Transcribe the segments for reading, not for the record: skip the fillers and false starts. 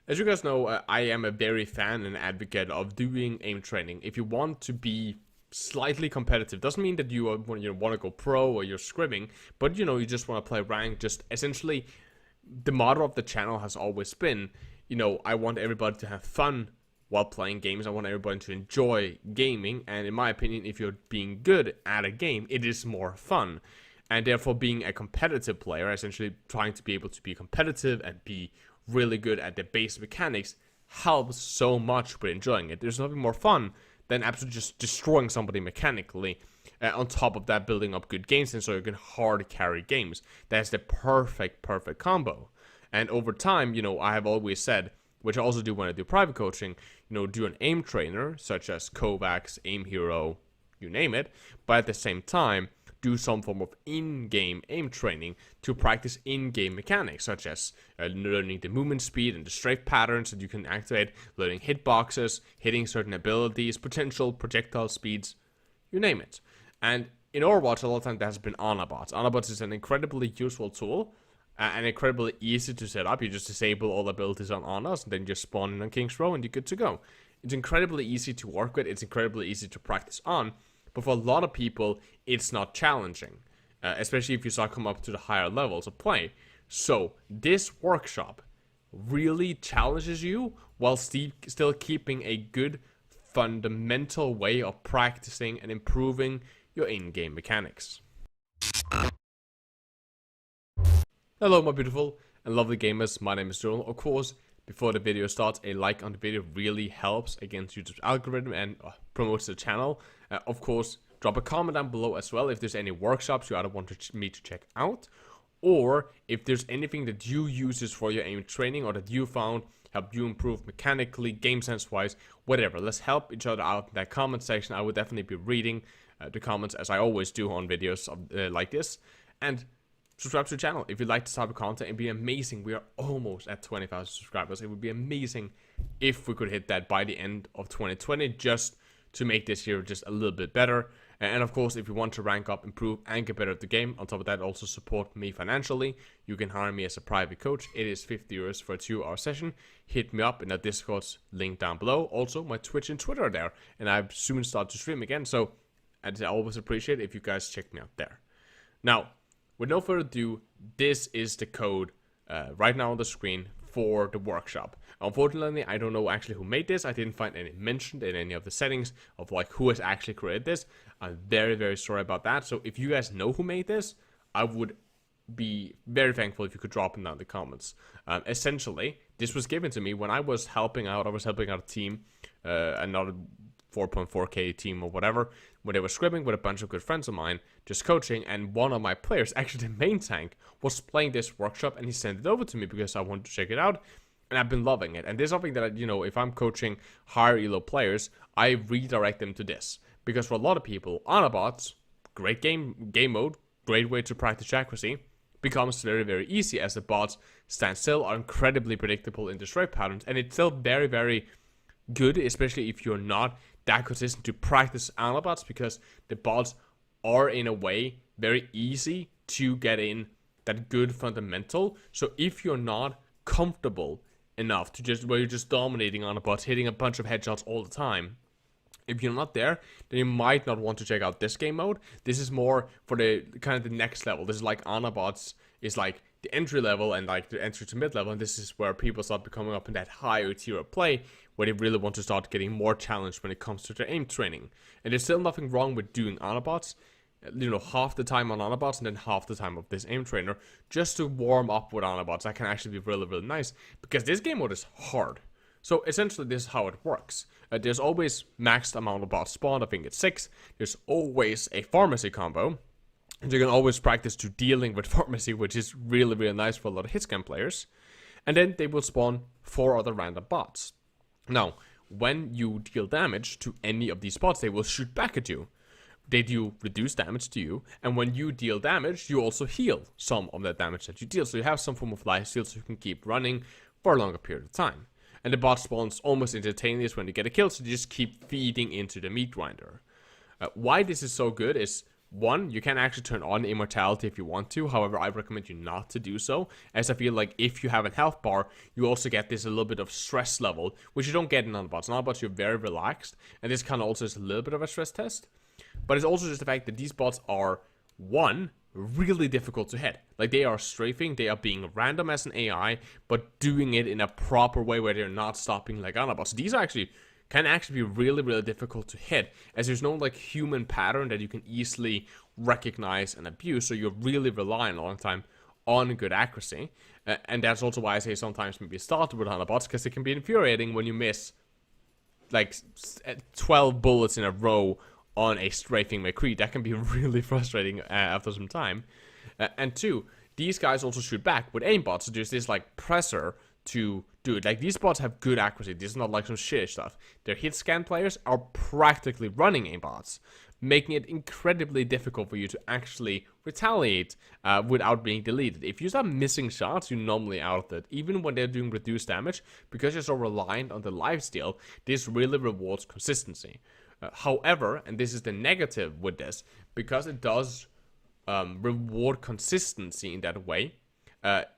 As you guys know, I am a very fan and advocate of doing aim training. If you want to be slightly competitive, doesn't mean that you want to go pro or you're scrimming, but you just want to play rank. Just essentially, the motto of the channel has always been, I want everybody to have fun while playing games. I want everybody to enjoy gaming, and in my opinion, if you're being good at a game, it is more fun. And therefore, being a competitive player, essentially trying to be able to be competitive and be really good at the base mechanics, helps so much with enjoying it. There's nothing more fun than absolutely just destroying somebody mechanically. On top of that, building up good game sense so you can hard carry games. That's the perfect combo. And over time, I have always said, which I also do when I do private coaching, do an aim trainer, such as Kovacs, Aim Hero, you name it, but at the same time, do some form of in-game aim training to practice in-game mechanics, such as learning the movement speed and the strafe patterns that you can activate, learning hitboxes, hitting certain abilities, potential projectile speeds, you name it. And in Overwatch, a lot of times that has been Anabots. Anabots is an incredibly useful tool and incredibly easy to set up. You just disable all abilities on Anas and then just spawn in on King's Row and you're good to go. It's incredibly easy to work with. It's incredibly easy to practice on. But for a lot of people, it's not challenging, especially if you start coming up to the higher levels of play. So this workshop really challenges you while still keeping a good fundamental way of practicing and improving your in-game mechanics. Hello my beautiful and lovely gamers, my name is Joel. Of course, before the video starts, a like on the video really helps against YouTube's algorithm and promotes the channel. Of course, drop a comment down below as well if there's any workshops you either want me to check out, or if there's anything that you use for your aim training or that you found helped you improve mechanically, game sense wise, whatever. Let's help each other out in that comment section. I would definitely be reading the comments as I always do on videos like this. And subscribe to the channel if you like this type of content. It'd be amazing. We are almost at 20,000 subscribers. It would be amazing if we could hit that by the end of 2020, just to make this year just a little bit better. And of course, if you want to rank up, improve, and get better at the game, on top of that, also support me financially, you can hire me as a private coach. It is 50 euros for a 2-hour session. Hit me up in the Discord's link down below. Also, my Twitch and Twitter are there, and I soon start to stream again. So I'd always appreciate it if you guys check me out there. Now, with no further ado, this is the code right now on the screen for the workshop. Unfortunately, I don't know actually who made this. I didn't find any mentioned in any of the settings of like who has actually created this. I'm very sorry about that. So if you guys know who made this, I would be very thankful if you could drop it down in the comments. Essentially, this was given to me when I was helping out. I was helping out a team, another 4.4k team or whatever, when they were scrimming with a bunch of good friends of mine, just coaching, and one of my players, actually the main tank, was playing this workshop, and he sent it over to me because I wanted to check it out, and I've been loving it. And there's something that, if I'm coaching higher elo players, I redirect them to this, because for a lot of people, Anabots, great game mode, great way to practice accuracy, becomes very easy as the bots stand still, are incredibly predictable in the strike patterns, and it's still very good, especially if you're not that consistent to practice Anabots, because the bots are in a way very easy to get in that good fundamental. So if you're not comfortable enough to where you're just dominating Anabots, hitting a bunch of headshots all the time, if you're not there, then you might not want to check out this game mode. This is more for the kind of the next level. This is like Anabots is like the entry level and like the entry to mid level, and this is where people start becoming up in that higher tier of play, where they really want to start getting more challenged when it comes to their aim training. And there's still nothing wrong with doing Anabots, half the time on Anabots and then half the time of this aim trainer, just to warm up with Anabots. That can actually be really nice, because this game mode is hard. So essentially this is how it works. There's always maxed amount of bots spawned, I think it's 6. There's always a pharmacy combo, and you can always practice to dealing with pharmacy, which is really nice for a lot of hitscan players. And then they will spawn 4 other random bots. Now, when you deal damage to any of these bots, they will shoot back at you. They do reduce damage to you, and when you deal damage, you also heal some of that damage that you deal. So you have some form of life steal, so you can keep running for a longer period of time. And the bot spawns almost instantaneous when you get a kill, so you just keep feeding into the meat grinder. Why this is so good is one, you can actually turn on immortality if you want to. However, I recommend you not to do so, as I feel like if you have a health bar, you also get this a little bit of stress level, which you don't get in nanobots. Nanobots, you're very relaxed, and this kind of also is a little bit of a stress test. But it's also just the fact that these bots are, one, really difficult to hit. Like, they are strafing, they are being random as an AI, but doing it in a proper way where they're not stopping like nanobots. So these are can actually be really, really difficult to hit, as there's no like human pattern that you can easily recognize and abuse, so you're really relying a long time on good accuracy. And that's also why I say sometimes maybe start with nanobots, because it can be infuriating when you miss like 12 bullets in a row on a strafing McCree. That can be really frustrating after some time. And two, these guys also shoot back with aimbot, so there's this like pressure to do it. Like, these bots have good accuracy. This is not like some shit stuff. Their hit scan players are practically running aimbots, making it incredibly difficult for you to actually retaliate without being deleted. If you start missing shots, you're normally out of it. Even when they're doing reduced damage, because you're so reliant on the lifesteal, this really rewards consistency. However, and this is the negative with this, because it does reward consistency in that way,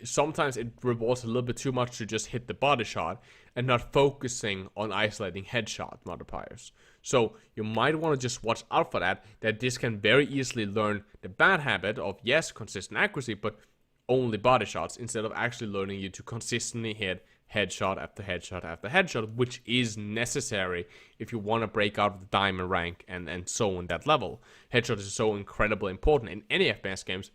sometimes it rewards a little bit too much to just hit the body shot and not focusing on isolating headshot multipliers. So you might want to just watch out for that this can very easily learn the bad habit of, yes, consistent accuracy, but only body shots, instead of actually learning you to consistently hit headshot after headshot after headshot, which is necessary if you want to break out of the diamond rank and so on that level. Headshot is so incredibly important in any FPS games,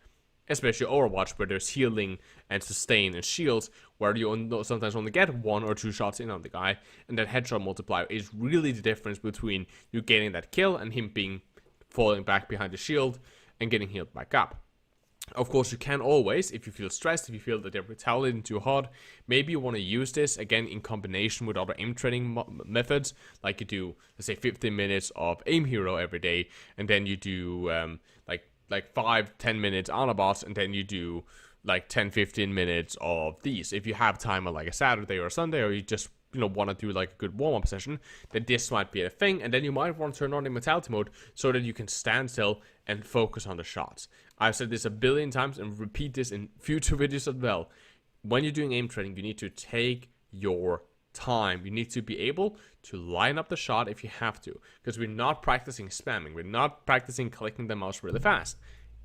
especially Overwatch, where there's healing and sustain and shields, where you sometimes only get 1 or 2 shots in on the guy, and that headshot multiplier is really the difference between you getting that kill and him falling back behind the shield and getting healed back up. Of course, you can always, if you feel stressed, if you feel that they're retaliating too hard, maybe you want to use this, again, in combination with other aim training methods, like you do, let's say, 15 minutes of aim hero every day, and then you do, like 5-10 minutes on a boss, and then you do like 10-15 minutes of these. If you have time on like a Saturday or a Sunday, or you just want to do like a good warm-up session, then this might be a thing. And then you might want to turn on immortality mode so that you can stand still and focus on the shots. I've said this a billion times and repeat this in future videos as well. When you're doing aim training, you need to take your time. You need to be able to line up the shot if you have to, because we're not practicing spamming. We're not practicing clicking the mouse really fast.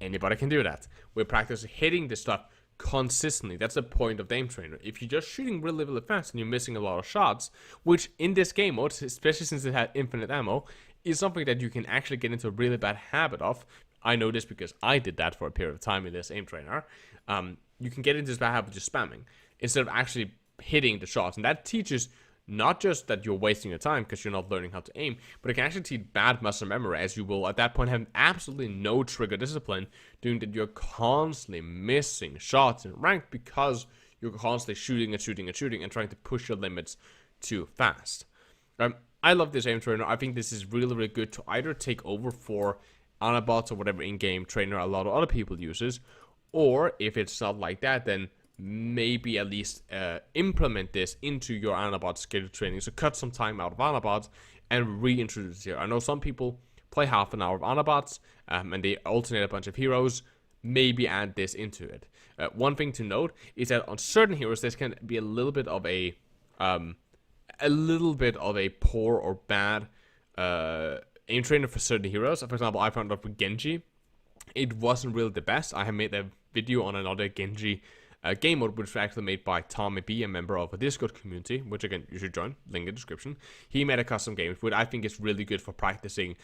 Anybody can do that. We're practicing hitting the stuff consistently. That's the point of the aim trainer. If you're just shooting really, really fast and you're missing a lot of shots, which in this game mode, especially since it had infinite ammo, is something that you can actually get into a really bad habit of. I know this because I did that for a period of time in this aim trainer. You can get into this bad habit of just spamming instead of actually hitting the shots, and that teaches not just that you're wasting your time because you're not learning how to aim, but it can actually teach bad muscle memory, as you will at that point have absolutely no trigger discipline, doing that you're constantly missing shots in rank because you're constantly shooting and shooting and shooting and trying to push your limits too fast. I love this aim trainer. I think this is really, really good to either take over for Anabots or whatever in-game trainer a lot of other people uses, or if it's not like that, then maybe at least implement this into your Anabot schedule training. So cut some time out of Anabots and reintroduce here. I know some people play half an hour of Anabots and they alternate a bunch of heroes. Maybe add this into it. One thing to note is that on certain heroes, this can be a little bit of a poor or bad aim trainer for certain heroes. For example, I found out with Genji, it wasn't really the best. I have made a video on another Genji game mode, which was actually made by Tommy B, a member of a Discord community, which again, you should join, link in the description. He made a custom game, which I think is really good for practicing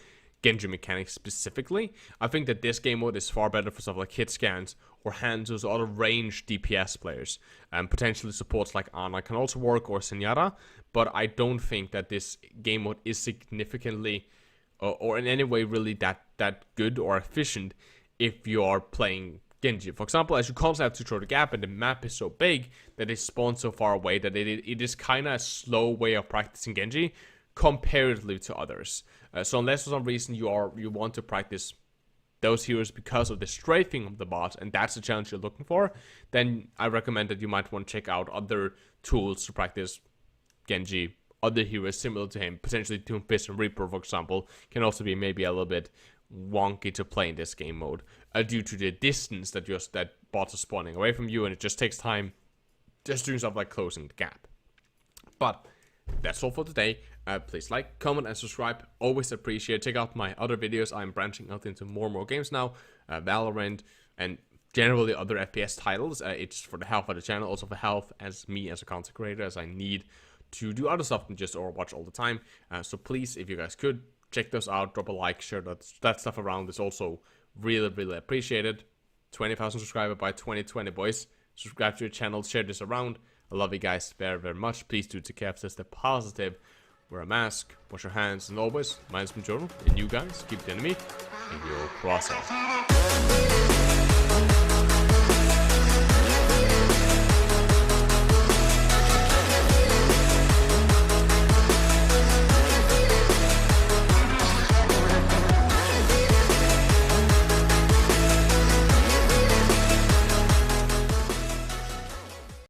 Genji mechanics specifically. I think that this game mode is far better for stuff like hit scans or Hanzo's or other ranged DPS players. Potentially supports like Ana can also work, or Senora, but I don't think that this game mode is significantly or in any way really that good or efficient if you are playing Genji. For example, as you constantly have to throw the gap and the map is so big that it spawns so far away that it is kind of a slow way of practicing Genji comparatively to others. So unless for some reason you want to practice those heroes because of the strafing of the bot, and that's the challenge you're looking for, then I recommend that you might want to check out other tools to practice Genji. Other heroes similar to him, potentially Doomfist and Reaper, for example, can also be maybe a little bit wonky to play in this game mode due to the distance that bots are spawning away from you, and it just takes time just doing stuff like closing the gap. But that's all for today. Please like, comment, and subscribe. Always appreciate. Check out my other videos. I'm branching out into more and more games now. Valorant and generally other FPS titles. It's for the health of the channel, also for health as me as a content creator, as I need to do other stuff than just Overwatch all the time. So please, if you guys could, check those out. Drop a like, share that stuff around. It's also really, really appreciated. 20,000 subscribers by 2020, boys. Subscribe to your channel. Share this around. I love you guys very, very much. Please do take care of this. Stay positive. Wear a mask. Wash your hands. And always, my name's Journal. And you guys, keep the enemy in your crosshairs.